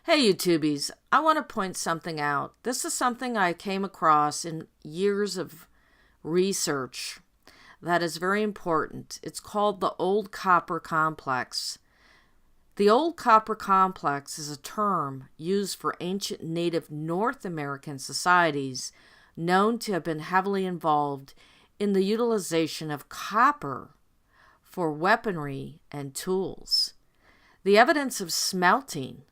Hey YouTubies, I want to point something out. This is something I came across in years of research that is very important. It's called the Old Copper Complex. The Old Copper Complex is a term used for ancient native North American societies known to have been heavily involved in the utilization of copper for weaponry and tools. The evidence of smelting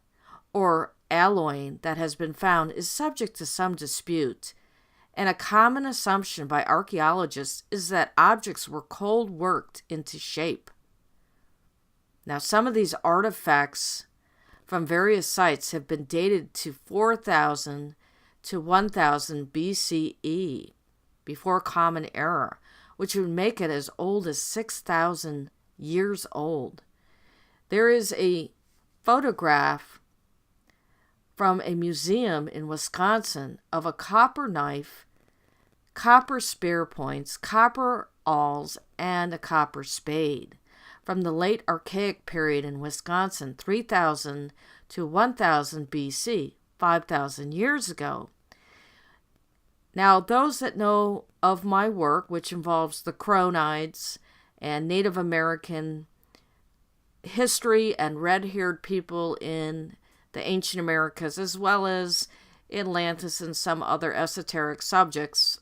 or alloying that has been found is subject to some dispute, and a common assumption by archaeologists is that objects were cold worked into shape. Now, some of these artifacts from various sites have been dated to 4000 to 1000 BCE, before Common Era, which would make it as old as 6,000 years old. There is a photograph from a museum in Wisconsin of a copper knife, copper spear points, copper awls, and a copper spade from the late Archaic period in Wisconsin, 3000 to 1000 BC, 5,000 years ago. Now, those that know of my work, which involves the Cronides and Native American history and red-haired people in the ancient Americas, as well as Atlantis and some other esoteric subjects,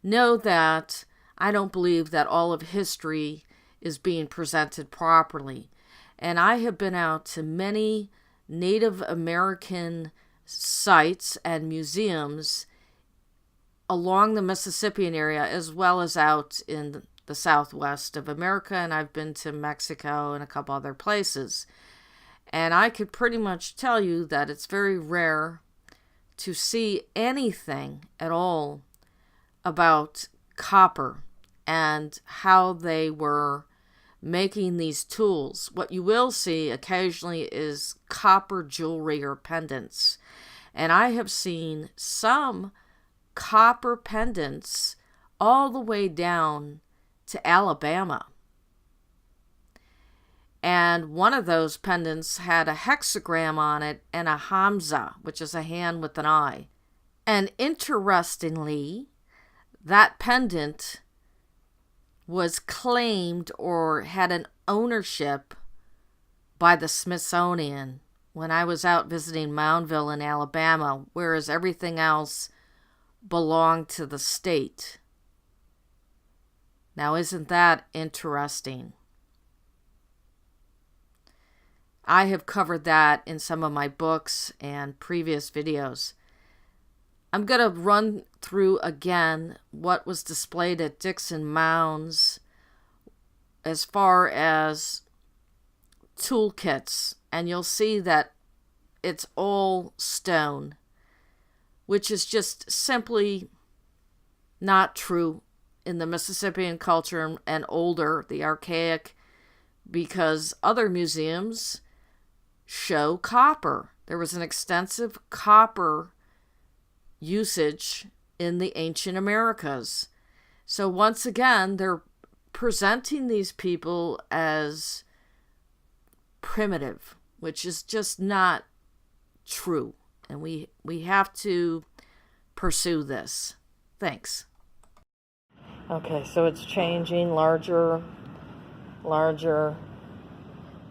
know that I don't believe that all of history is being presented properly. And I have been out to many Native American sites and museums along the Mississippian area, as well as out in the southwest of America, and I've been to Mexico and a couple other places. And I could pretty much tell you that it's very rare to see anything at all about copper and how they were making these tools. What you will see occasionally is copper jewelry or pendants. And I have seen some copper pendants all the way down to Alabama. And one of those pendants had a hexagram on it and a Hamza, which is a hand with an eye. And interestingly, that pendant was claimed or had an ownership by the Smithsonian when I was out visiting Moundville in Alabama, whereas everything else belonged to the state. Now, isn't that interesting? I have covered that in some of my books and previous videos. I'm going to run through again what was displayed at Dixon Mounds as far as toolkits, and you'll see that it's all stone, which is just simply not true in the Mississippian culture and older, the archaic, because other museums show copper. There was an extensive copper usage in the ancient Americas. So once again, they're presenting these people as primitive, which is just not true. And we have to pursue this. Thanks. Okay, so it's changing larger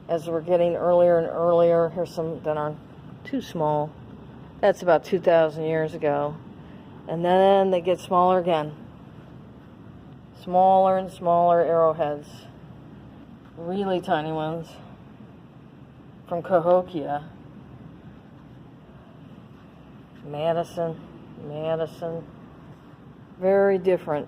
as we're getting earlier and earlier. Here's some that aren't too small. That's about 2,000 years ago. And then they get smaller again. Smaller and smaller arrowheads. Really tiny ones. From Cahokia. Madison. Very different.